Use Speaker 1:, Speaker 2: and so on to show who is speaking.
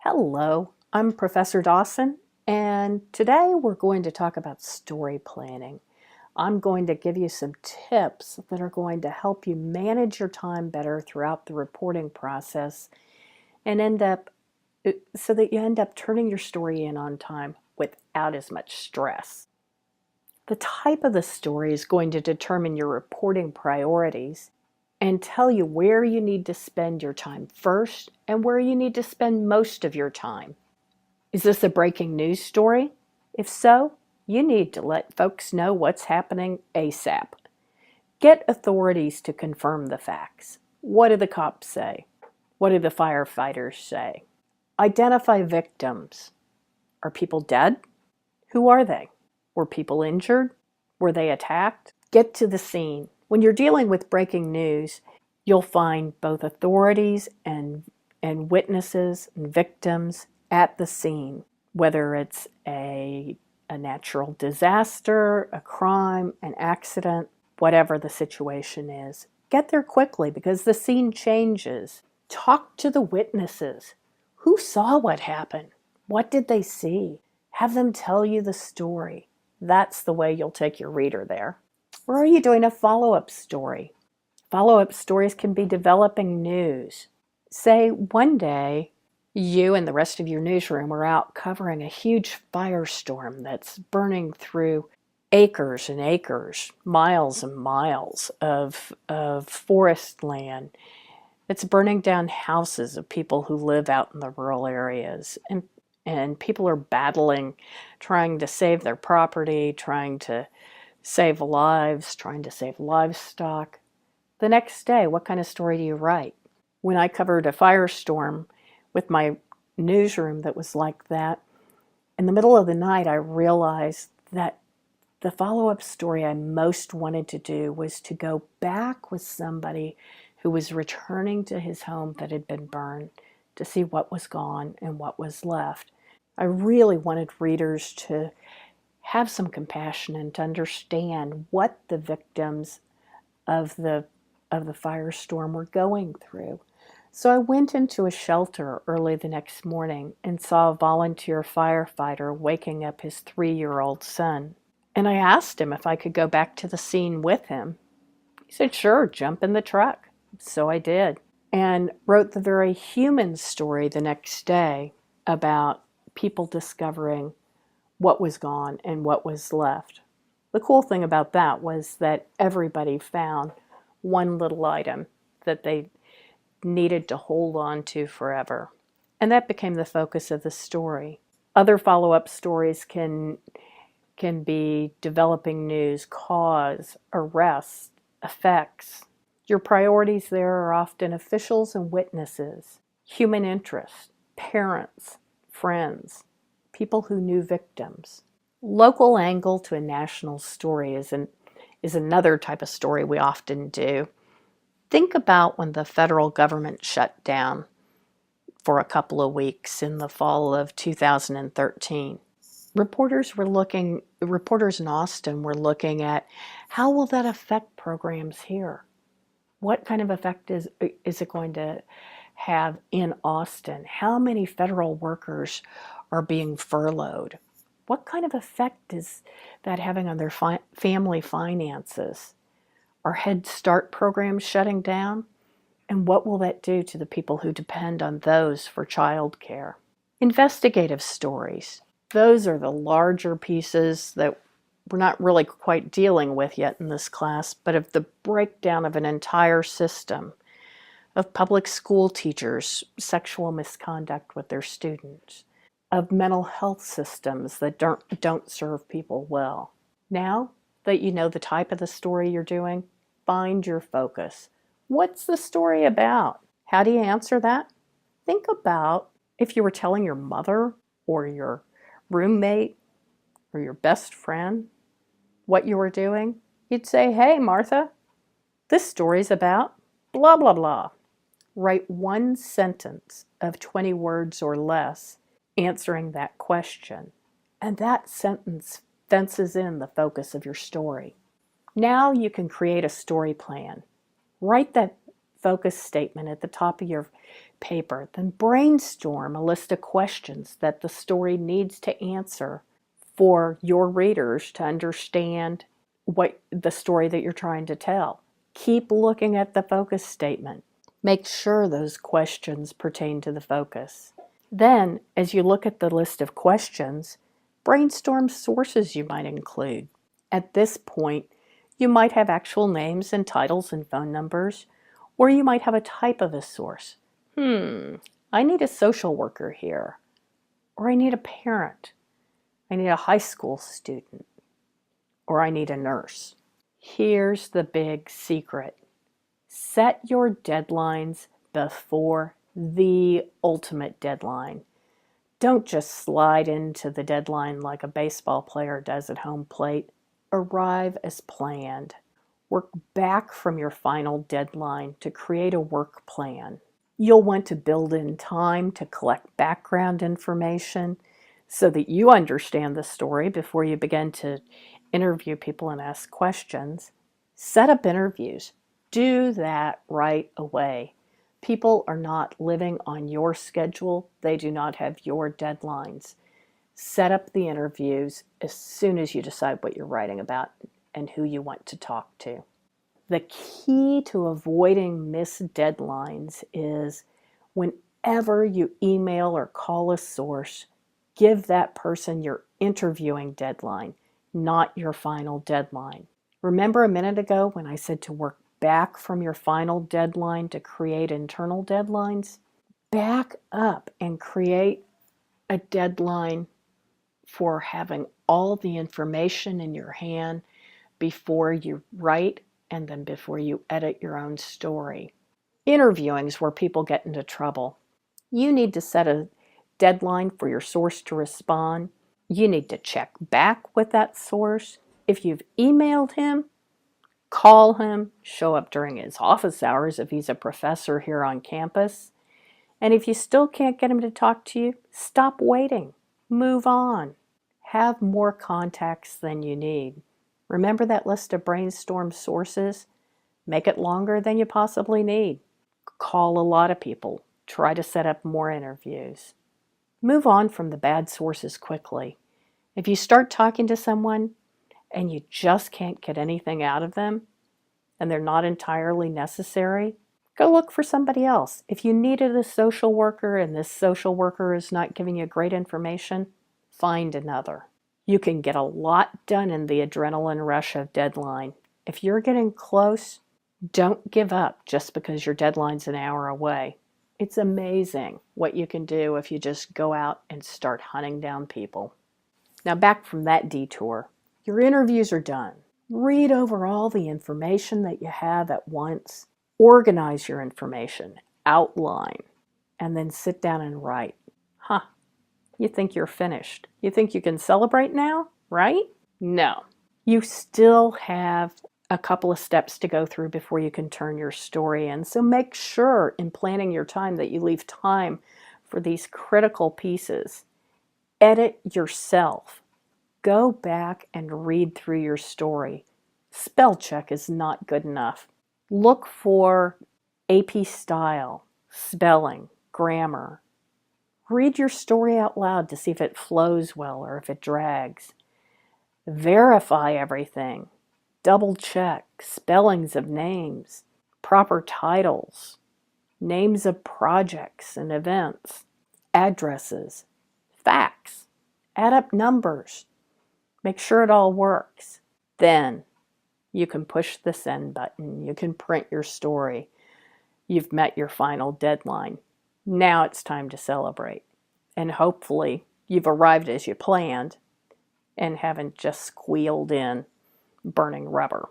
Speaker 1: Hello, I'm Professor Dawson, and today we're going to talk about story planning. I'm going to give you some tips that are going to help you manage your time better throughout the reporting process and so that you end up turning your story in on time without as much stress. The type of the story is going to determine your reporting priorities and tell you where you need to spend your time first and where you need to spend most of your time. Is this a breaking news story? If so, you need to let folks know what's happening ASAP. Get authorities to confirm the facts. What do the cops say? What do the firefighters say? Identify victims. Are people dead? Who are they? Were people injured? Were they attacked? Get to the scene. When you're dealing with breaking news, you'll find both authorities and witnesses and victims at the scene, whether it's a natural disaster, a crime, an accident, whatever the situation is. Get there quickly because the scene changes. Talk to the witnesses. Who saw what happened? What did they see? Have them tell you the story. That's the way you'll take your reader there. Or are you doing a follow-up story? Follow-up stories can be developing news. Say one day you and the rest of your newsroom are out covering a huge firestorm that's burning through acres and acres, miles and miles of forest land. It's burning down houses of people who live out in the rural areas. And people are battling, trying to save their property, trying to save lives, trying to save livestock. The next day, what kind of story do you write? When I covered a firestorm with my newsroom that was like that, in the middle of the night, I realized that the follow-up story I most wanted to do was to go back with somebody who was returning to his home that had been burned to see what was gone and what was left. I really wanted readers to have some compassion and to understand what the victims of the firestorm were going through. So I went into a shelter early the next morning and saw a volunteer firefighter waking up his 3-year-old son. And I asked him if I could go back to the scene with him. He said, "Sure, jump in the truck." So I did, and wrote the very human story the next day about people discovering what was gone and what was left. The cool thing about that was that everybody found one little item that they needed to hold on to forever. And that became the focus of the story. Other follow-up stories can be developing news, cause, arrest, effects. Your priorities there are often officials and witnesses, human interest, parents, friends, people who knew victims. Local angle to a national story is another type of story we often do. Think about when the federal government shut down for a couple of weeks in the fall of 2013. Reporters in Austin were looking at how will that affect programs here? What kind of effect is it going to have in Austin? How many federal workers are being furloughed? What kind of effect is that having on their family finances? Are Head Start programs shutting down? And what will that do to the people who depend on those for childcare? Investigative stories. Those are the larger pieces that we're not really quite dealing with yet in this class, but of the breakdown of an entire system of public school teachers' sexual misconduct with their students, of mental health systems that don't serve people well. Now that you know the type of the story you're doing, find your focus. What's the story about? How do you answer that? Think about if you were telling your mother or your roommate or your best friend what you were doing. You'd say, "Hey, Martha, this story's about blah, blah, blah." Write one sentence of 20 words or less answering that question. And that sentence fences in the focus of your story. Now you can create a story plan. Write that focus statement at the top of your paper. Then brainstorm a list of questions that the story needs to answer for your readers to understand what the story that you're trying to tell. Keep looking at the focus statement. Make sure those questions pertain to the focus. Then, as you look at the list of questions, brainstorm sources you might include. At this point, you might have actual names and titles and phone numbers, or you might have a type of a source. I need a social worker here, or I need a parent. I need a high school student, or I need a nurse. Here's the big secret. Set your deadlines before the ultimate deadline. Don't just slide into the deadline like a baseball player does at home plate. Arrive as planned. Work back from your final deadline to create a work plan. You'll want to build in time to collect background information so that you understand the story before you begin to interview people and ask questions. Set up interviews. Do that right away. People are not living on your schedule. They do not have your deadlines. Set up the interviews as soon as you decide what you're writing about and who you want to talk to. The key to avoiding missed deadlines is whenever you email or call a source, give that person your interviewing deadline, not your final deadline. Remember a minute ago when I said to work back from your final deadline to create internal deadlines? Back up and create a deadline for having all the information in your hand before you write and then before you edit your own story. Interviewing is where people get into trouble. You need to set a deadline for your source to respond. You need to check back with that source. If you've emailed him, call him, show up during his office hours if he's a professor here on campus. And if you still can't get him to talk to you, stop waiting. Move on. Have more contacts than you need. Remember that list of brainstorm sources? Make it longer than you possibly need. Call a lot of people. Try to set up more interviews. Move on from the bad sources quickly. If you start talking to someone and you just can't get anything out of them, and they're not entirely necessary, go look for somebody else. If you needed a social worker and this social worker is not giving you great information, find another. You can get a lot done in the adrenaline rush of deadline. If you're getting close, don't give up just because your deadline's an hour away. It's amazing what you can do if you just go out and start hunting down people. Now back from that detour, your interviews are done. Read over all the information that you have at once. Organize your information, outline, and then sit down and write. You think you're finished. You think you can celebrate now, right? No. You still have a couple of steps to go through before you can turn your story in. So make sure in planning your time that you leave time for these critical pieces. Edit yourself. Go back and read through your story. Spell check is not good enough. Look for AP style, spelling, grammar. Read your story out loud to see if it flows well or if it drags. Verify everything. Double check spellings of names, proper titles, names of projects and events, addresses, facts. Add up numbers. Make sure it all works. Then you can push the send button. You can print your story. You've met your final deadline. Now it's time to celebrate. And hopefully you've arrived as you planned and haven't just squealed in burning rubber.